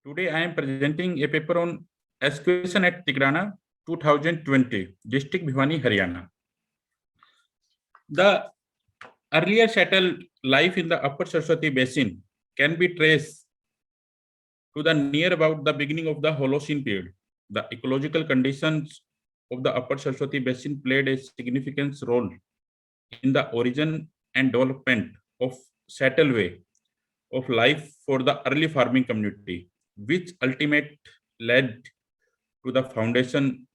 Today I am presenting a paper on excavation at Tigrana 2020, District Bhiwani, Haryana. The earlier settled life in the upper Saraswati basin can be traced to the near about the beginning of the Holocene period. The ecological conditions of the upper Saraswati basin played a significant role in the origin and development of settled way of life for the early farming community, which ultimately led to the foundation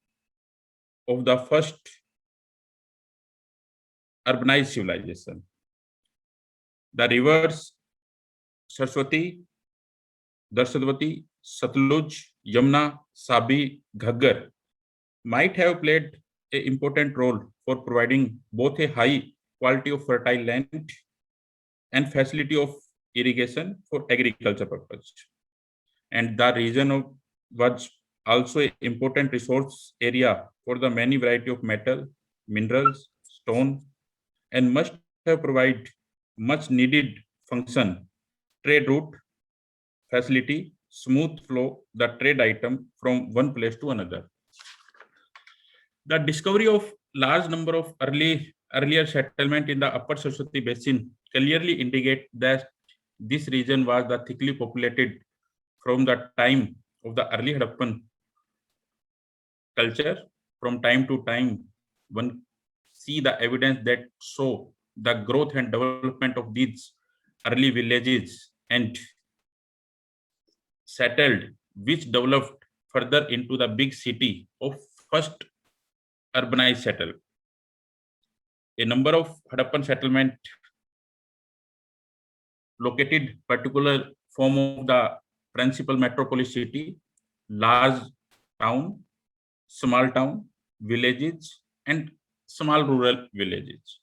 of the first urbanized civilization. The rivers Saraswati, Darshadwati, Satluj, Yamuna, Sabi, Ghaggar might have played an important role for providing both a high quality of fertile land and facility of irrigation for agriculture purpose. And the region was also an important resource area for the many variety of metal, minerals, stone, and must have provided much needed function, trade route, facility, smooth flow, the trade item from one place to another. The discovery of large number of earlier settlement in the upper Saraswati basin clearly indicate that this region was the thickly populated from the time of the early Harappan culture. From time to time, one see the evidence that show the growth and development of these early villages and settled, which developed further into the big city of first urbanized settle. A number of Harappan settlement located particular form of the principal metropolis city, large town, small town, villages, and small rural villages.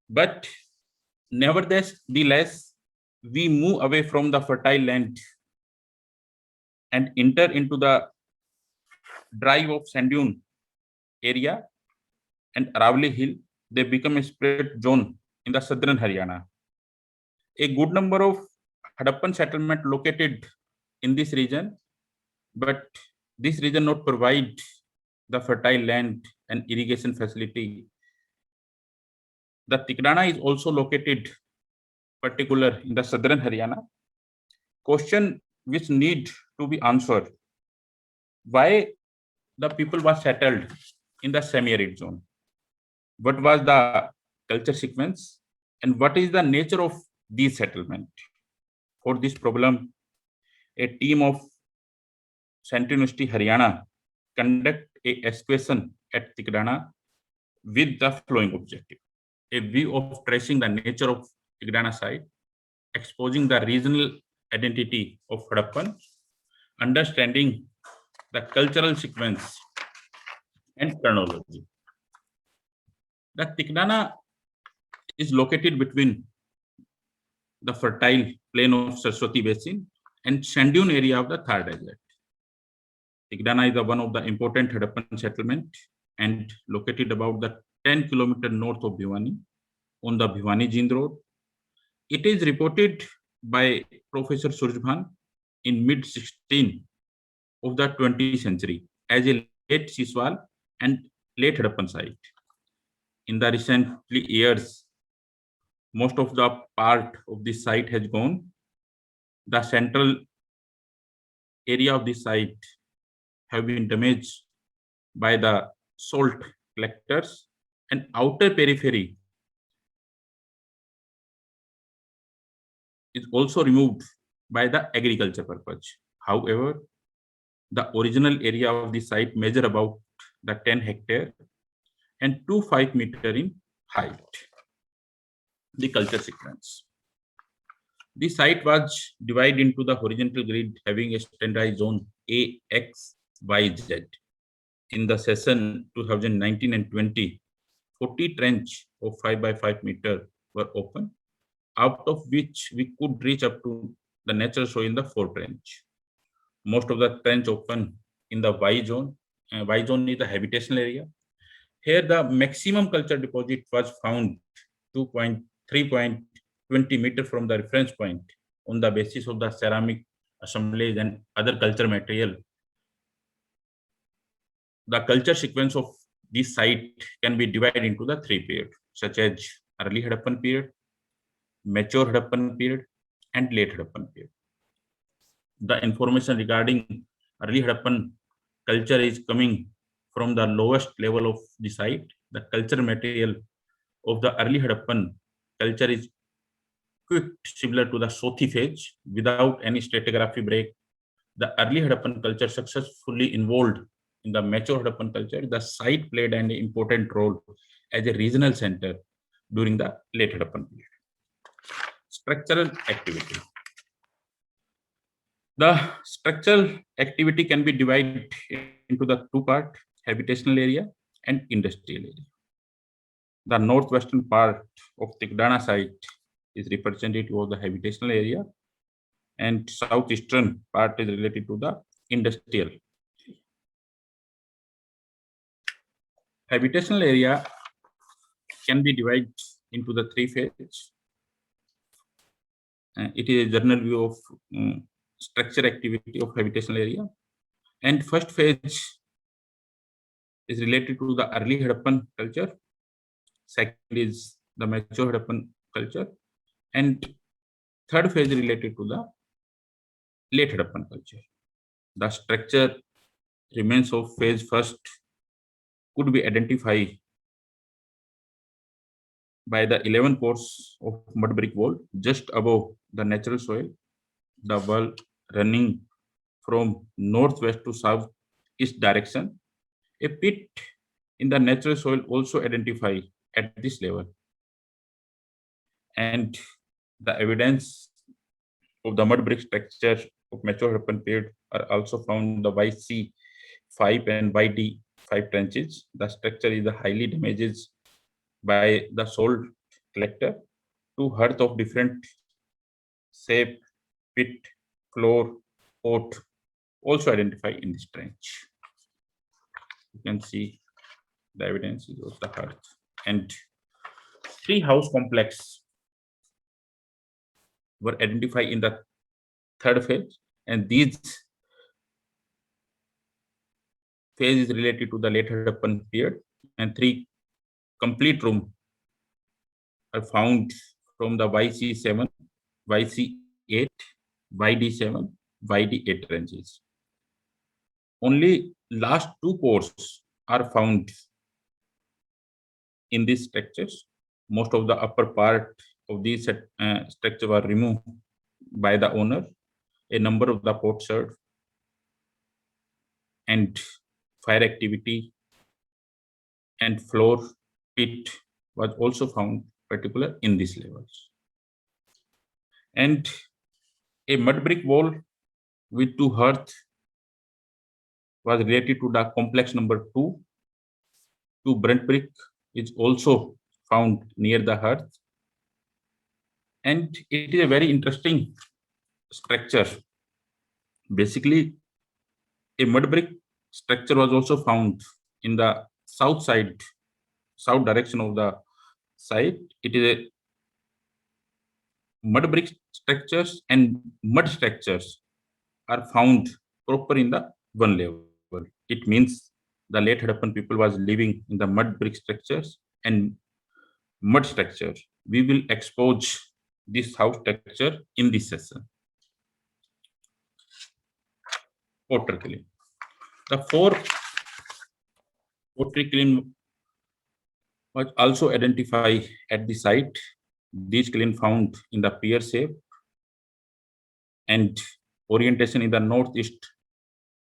But nevertheless, we move away from the fertile land and enter into the drive of sand dune area and Aravali Hill. They become a spread zone in the southern Haryana. A good number of Harappan settlement located in this region, but this region not provide the fertile land and irrigation facility. The Tigrana is also located particular in the southern Haryana. Question which need to be answered: why the people was settled in the semi-arid zone? What was the culture sequence, and what is the nature of these settlement? For this problem, a team of Central University Haryana conduct a excavation at Tigrana with the following objective: a view of tracing the nature of Tigrana site, exposing the regional identity of Harappan, understanding the cultural sequence and chronology. The Tigrana is located between the fertile plain of Saraswati basin and sand dune area of the Thar Desert. Tigrana is one of the important Harappan settlement and located about the 10 kilometers north of Bhiwani on the Bhiwani-Jind road. It is reported by Professor Surjbhan in mid-16 of the 20th century as a late Siswal and late Harappan site. In the recent years, most of the part of this site has gone. The central area of this site have been damaged by the salt collectors, and outer periphery is also removed by the agriculture purpose. However, the original area of the site measure about the 10 hectare and 2.5 meter in height. The culture sequence. The site was divided into the horizontal grid having a standardized zone A, X, Y, Z. In the session 2019 and 20, 40 trench of 5 by 5 meter were open, out of which we could reach up to the natural soil in the 4 trench. Most of the trench open in the Y zone. Y zone is the habitational area. Here the maximum culture deposit was found 3.20 meter from the reference point on the basis of the ceramic assemblies and other culture material. The culture sequence of this site can be divided into the three periods, such as early Harappan period, mature Harappan period, and late Harappan period. The information regarding early Harappan culture is coming from the lowest level of the site. The culture material of the early Harappan culture is quite similar to the Sothi phase without any stratigraphy break. The early Harappan culture successfully involved in the mature Harappan culture. The site played an important role as a regional center during the late Harappan period. Structural activity. The structural activity can be divided into the two parts, habitational area and industrial area. The northwestern part of Tikdana site is representative of the habitational area, and southeastern part is related to the industrial. Habitational area can be divided into the three phases. It is a general view of structure activity of habitational area. And first phase is related to the early Harappan culture. Second is the mature Harappan culture. And third phase is related to the late Harappan culture. The structure remains of phase first could be identified by the 11 pores of mud brick wall just above the natural soil. The wall running from northwest to southeast direction. A pit in the natural soil also identified at this level. And the evidence of the mud brick structure of mature Harappan period are also found in the YC5 and YD5 trenches. The structure is highly damaged by the salt collector to earth of different shape, pit, floor, port, also identified in this trench. You can see the evidence is of the earth. And three house complex were identified in the third phase, and these phase is related to the late Harappan period, and three complete room are found from the YC7, YC8, YD7, YD8 ranges. Only last two pores are found in these structures. Most of the upper part of these structures were removed by the owner. A number of the ports served, and fire activity and floor pit was also found particular in these levels. And a mud brick wall with two earth was related to the complex number 2. Two burnt brick is also found near the earth. And it is a very interesting structure. Basically, a mud brick structure was also found in the south direction of the site. It is a mud brick structures and mud structures are found proper in the one level. It means the late Harappan people was living in the mud brick structures and mud structure. We will expose this house structure in this session. Pottery kiln. The 4 pottery kiln was also identified at the site. These kiln found in the pier shape and orientation in the northeast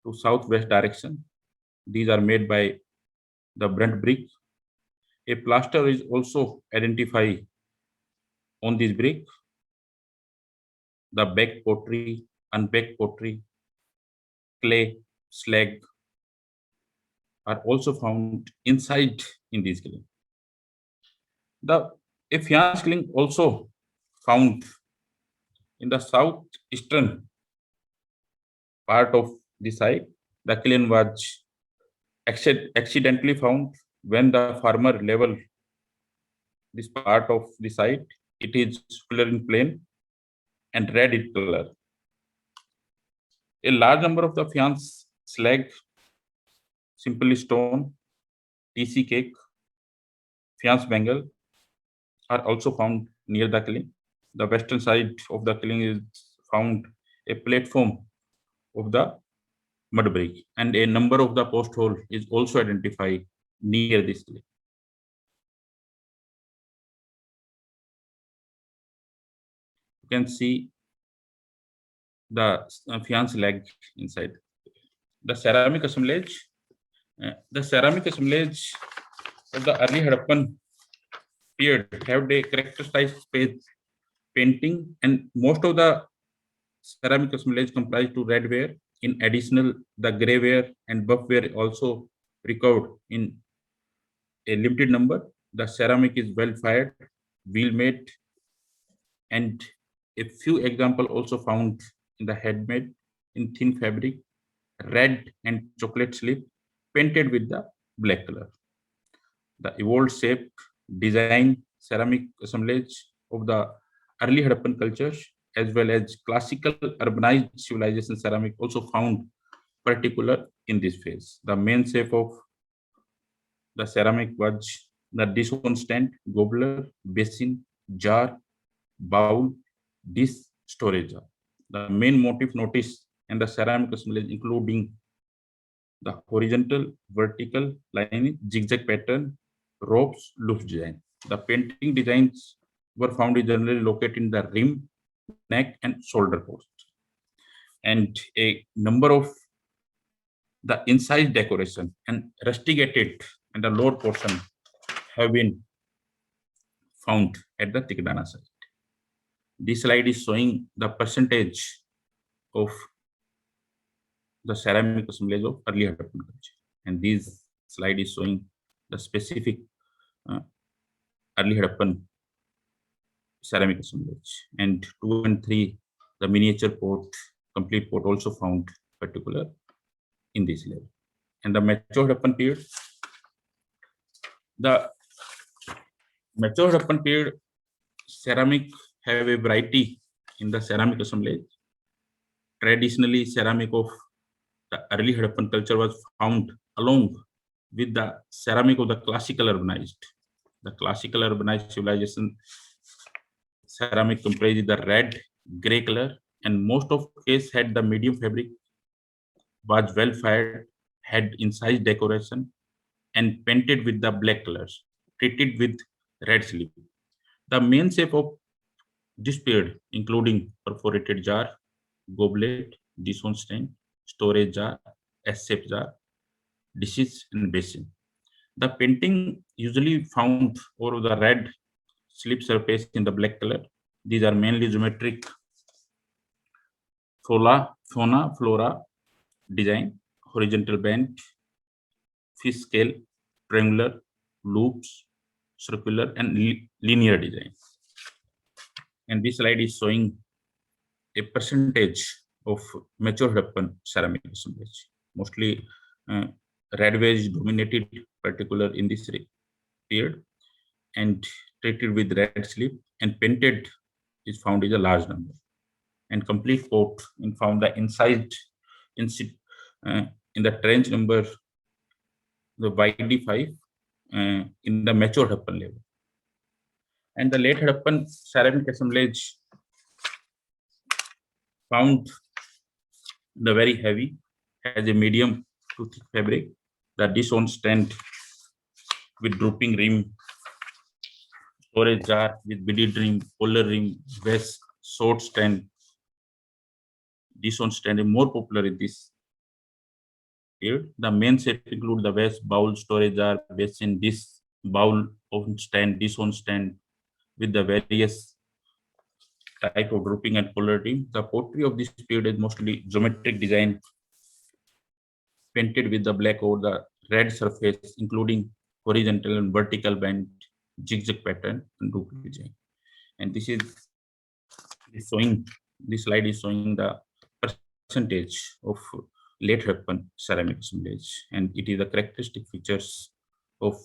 to southwest direction. These are made by the burnt brick. A plaster is also identified on this brick. The baked pottery, unbaked pottery, clay, slag are also found inside in these kiln. A faience kiln also found in the southeastern part of the site. The kiln was accidentally found when the farmer leveled this part of the site. It is fuller in plane, and red in color. A large number of the faience slag, simple stone, TC cake, faience bangle are also found near the killing. The western side of the killing is found a platform of the mud brick, and a number of the post hole is also identified near this killing. You can see the faience leg inside. The ceramic assemblage of the early Harappan period have a characterized space painting, and most of the ceramic assemblage comprised to red ware. In additional, the gray ware and buff ware also recovered in a limited number. The ceramic is well fired, wheel made, and a few example also found in the headmade in thin fabric, red and chocolate slip, painted with the black color. The evolved shape, design, ceramic assemblage of the early Harappan cultures, as well as classical urbanized civilization ceramic also found particular in this phase. The main shape of the ceramic was the dish-on stand, gobbler, basin, jar, bowl, dish, storage jar. The main motif notice and the ceramic assemblage including the horizontal, vertical line, zigzag pattern, ropes, loop design. The painting designs were found generally located in the rim, neck, and shoulder posts. And a number of the inside decoration and rusticated and the lower portion have been found at the Tikdana site. This slide is showing the percentage of the ceramic assemblage of early Harappan culture. And this slide is showing the specific early Harappan ceramic assemblage. And 2 and 3, the miniature pot, complete pot also found particular in this level. And the mature Harappan period, the mature Harappan period ceramic have a variety in the ceramic assemblage. Traditionally, ceramic of the early Harappan culture was found along with the ceramic of the classical urbanized. The classical urbanized civilization ceramic comprises the red, gray color, and most of case had the medium fabric, was well fired, had incised decoration, and painted with the black colors, treated with red sleeve. The main shape of this period, including perforated jar, goblet, dish-on stand, storage jar, S-shaped jar, dishes, and basin. The painting usually found over the red slip surface in the black color. These are mainly geometric flora design, horizontal band, fish scale, triangular, loops, circular, and linear design. And this slide is showing a percentage of mature Harappan ceramic assemblage. Mostly red ware is dominated, particular in this period, and treated with red slip, and painted is found is a large number. And complete pot in found the inside in the trench number the YD5 in the mature Harappan level. And the late Harappan ceramic assemblage found the very heavy, has a medium to thick fabric, the dish-on stand with drooping rim, storage jar with beaded rim, polar rim, vase, short stand. Dish-on stand is more popular in this period. The main set include the vase, bowl, storage jar, basin, dish, bowl, on stand, dish-on stand with the various type of drooping and polarity. The pottery of this period is mostly geometric design painted with the black over the red surface, including horizontal and vertical band, zigzag pattern, and loop design. And this slide is showing the percentage of late Harappan ceramic assemblage, and it is the characteristic features of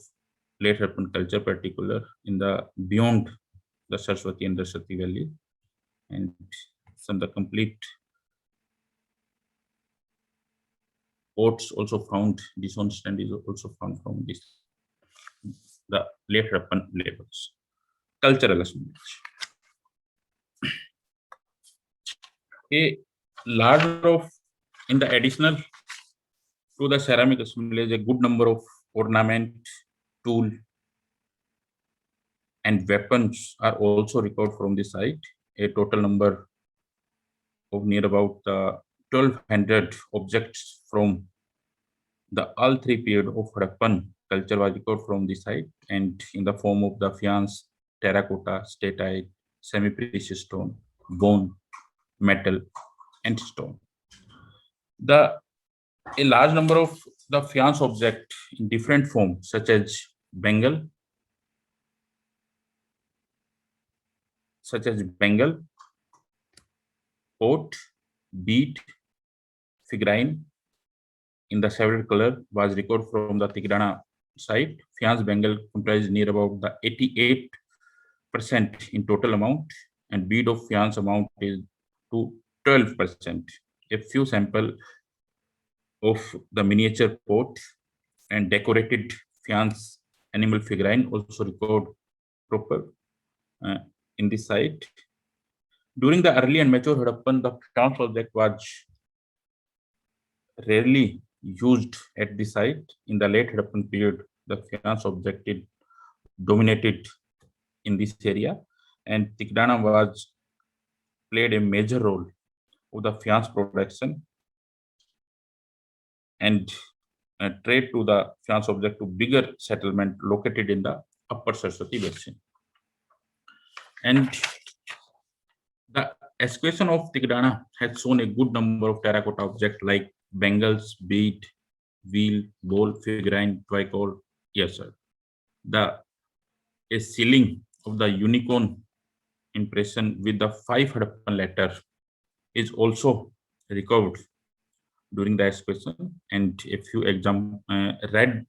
late Harappan culture, particular in the beyond the Saraswati and the Sati Valley. And some the complete pots also found. This one stand is also found from this the late Harappan labels. Cultural assemblage. A large of in the additional to the ceramic assemblage, a good number of ornament, tool, and weapons are also recovered from the site. A total number of near about 1,200 objects from the all three period of Harappan culture was recovered from the site and in the form of the faience, terracotta, statite, semi-precious stone, bone, metal, and stone. A large number of the faience object in different forms such as bengal, pot, bead, figurine in the several color was recovered from the Tikdana site. Faience bengal comprised near about the 88% in total amount, and bead of faience amount is to 12%. A few sample of the miniature pot and decorated faience animal figurine also recovered proper in the site. During the early and mature Harappan, the faience object was rarely used at the site. In the late Harappan period, the faience object dominated in this area, and Tikdana was played a major role of the faience production and trade to the faience object to bigger settlement located in the upper Saraswati basin. And the excavation of Tikdana has shown a good number of terracotta objects like bangles, bead, wheel, bowl, figurine, tricol. Yes, sir. A ceiling of the unicorn impression with the 5 Harappan letter is also recovered during the excavation, and a few red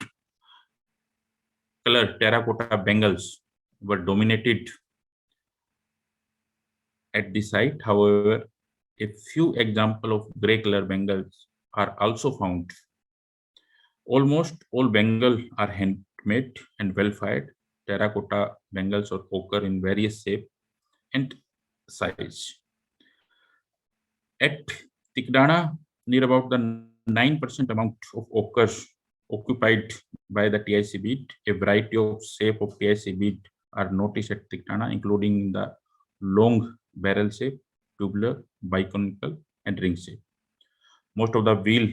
color terracotta bangles were dominated at the site. However, a few examples of gray color bangles are also found. Almost all bangles are handmade and well fired. Terracotta bangles or ochre in various shape and size. At Tikdana, near about the 9% amount of ochre occupied by the TIC bead. A variety of shape of TIC bead are noticed at Tikdana, including the long barrel shape, tubular, biconical, and ring shape. Most of the wheel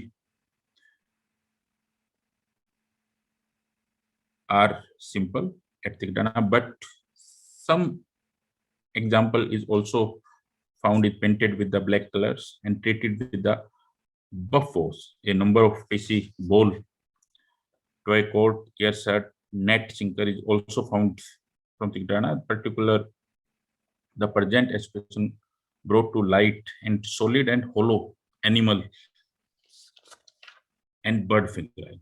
are simple at Tikdana, but some example is also found is painted with the black colors and treated with the buffos. A number of TC bowl, toy coat, ear shirt, net sinker is also found from Tikdana. Particular, the present expression brought to light and solid and hollow animal and bird figurine.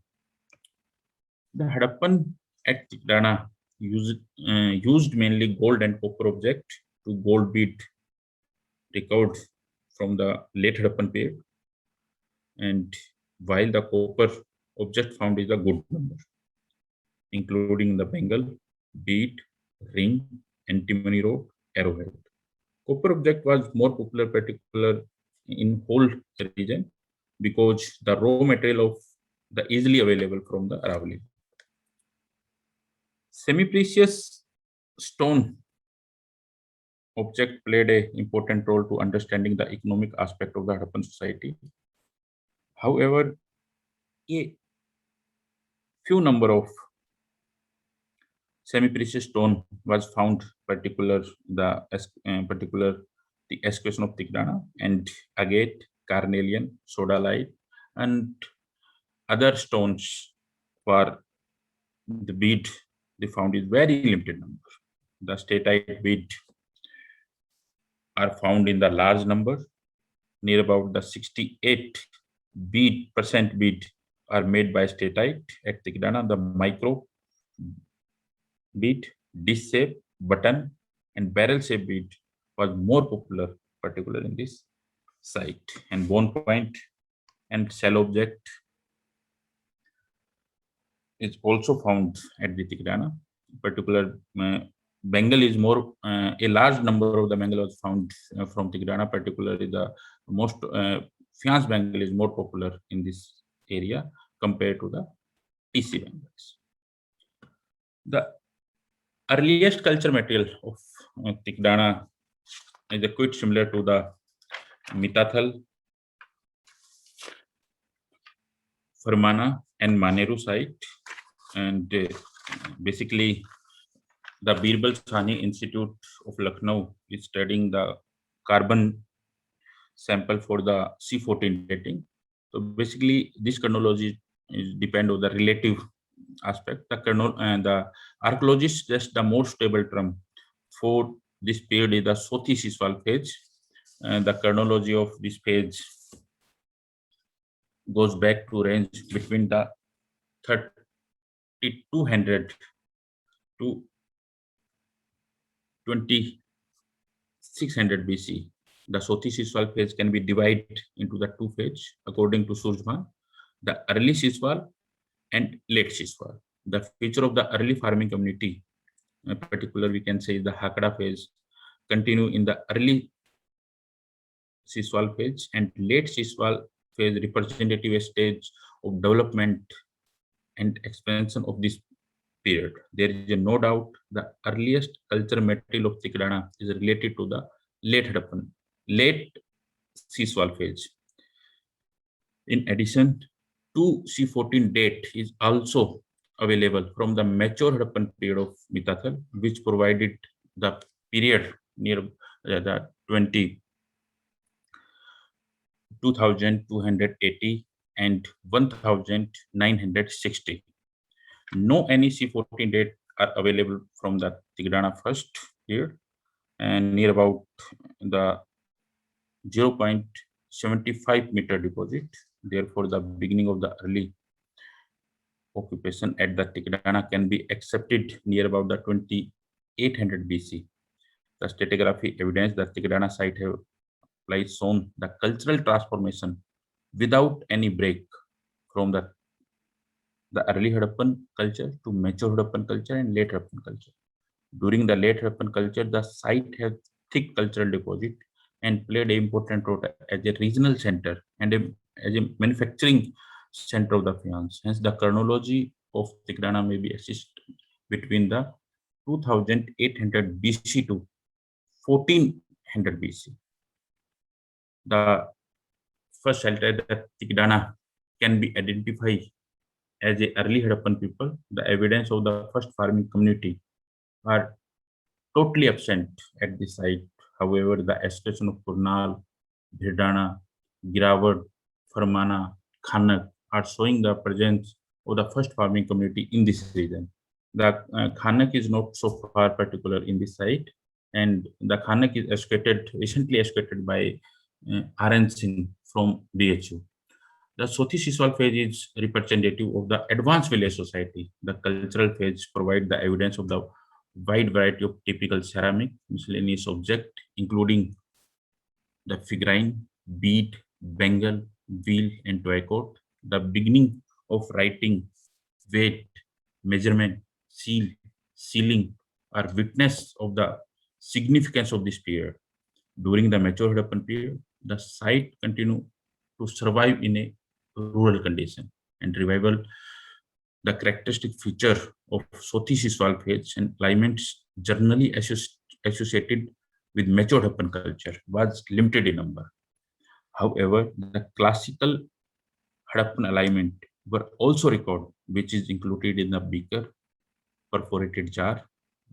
The Harappan at Tikdana used mainly gold and copper object to gold bead recovered from the late Harappan period, and while the copper object found is a good number, including the bangle, bead, ring, antimony rod, arrowhead. Copper object was more popular, particular in whole region, because the raw material of the easily available from the Aravalli. Semi-precious stone object played an important role to understanding the economic aspect of the Harappan society. However, a few number of semi-precious stone was found, particular the excavation of Tikdana and agate, carnelian, sodalite, and other stones for the bead they found is very limited number. The statite bead are found in the large number, near about the 68% bead are made by statite at Tikdana. The micro bead, dish shape, button, and barrel shape bead was more popular particular in this site. And bone point and shell object is also found at the Tikdana. Particular Bengal is more, a large number of the Bengal was found from Tikdana, particularly the most Fiance Bengal is more popular in this area compared to the TC Bengals. The earliest culture material of Tikdana is quite similar to the Mitathal, Farmana, and Maneru site, and basically the Birbal Sahni Institute of Lucknow is studying the carbon sample for the C14 dating. So basically, this chronology is depend on the relative aspect. The archaeologist just the most stable term for this period is the Sothi Siswal phase, and the chronology of this phase goes back to range between the 3200 to 2600 BC. The Sothi Siswal phase can be divided into the two phases according to Surjman, the early Siswal and late Siswal. The feature of the early farming community, in particular we can say the Hakada phase, continue in the early Siswal phase, and late Siswal phase representative stage of development and expansion of this period. There is no doubt the earliest culture material of Tikdana is related to the late Siswal phase. In addition, 2 C14 date is also available from the mature Harappan period of Mitathal, which provided the period near the 2280 and 1960. No any C14 date are available from the Tikdana first period, and near about the 0.75 meter deposit. Therefore, the beginning of the early occupation at the Tikdana can be accepted near about the 2800 BC. The stratigraphy evidence that Tikdana site have shown the cultural transformation without any break from the early Harappan culture to mature Harappan culture and late Harappan culture. During the late Harappan culture, the site has thick cultural deposit and played an important role as a regional center and as a manufacturing center of the Fiance. Hence, the chronology of Tikdana may be assessed between the 2800 BC to 1400 BC. The first shelter that Tikdana can be identified as a early Harappan people. The evidence of the first farming community are totally absent at the site. However, the station of Kurnal, Bhirdana, Girawad, Farmana, Khanak are showing the presence of the first farming community in this region. The Khanak is not so far particular in this site, and the Khanak is recently excavated by R.N. Singh from BHU. The Sothi Siswal phase is representative of the advanced village society. The cultural phase provides the evidence of the wide variety of typical ceramic miscellaneous objects, including the figurine, bead, bengal, wheel, and toy coat. The beginning of writing, weight, measurement, seal, sealing are witness of the significance of this period. During the mature Harappan period, the site continued to survive in a rural condition, and revival, the characteristic feature of Sothi Siswal phase and alignments generally associated with mature Harappan culture was limited in number. However, the classical Harappan alignment were also recorded, which is included in the beaker, perforated jar,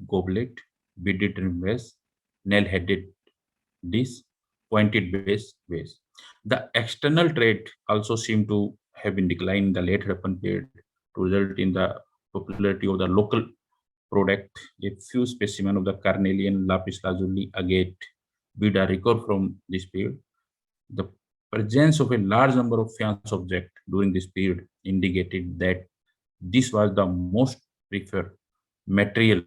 goblet, beaded rim vase, nail-headed dish, pointed base vase. The external trade also seemed to have been declined in the late Harappan period to result in the popularity of the local product. A few specimens of the carnelian, lapis lazuli, agate bead are recovered from this period. The presence of a large number of Fiance objects during this period indicated that this was the most preferred material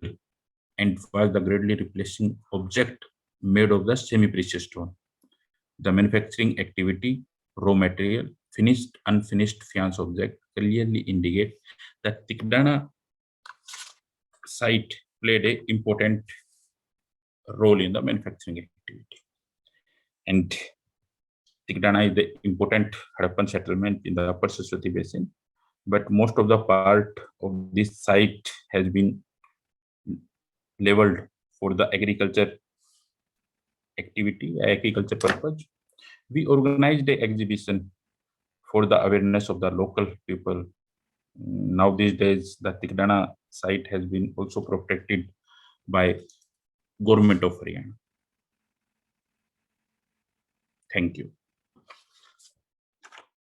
and was the greatly replacing object made of the semi-precious stone. The manufacturing activity, raw material, finished, unfinished faience object clearly indicate that Tikdana site played an important role in the manufacturing activity. And Tikdana is the important Harappan settlement in the upper Saraswati basin, but most of the part of this site has been leveled for the agriculture activity, agriculture purpose. We organized an exhibition for the awareness of the local people. Now these days, the Tikdana site has been also protected by Government of Haryana. Thank you.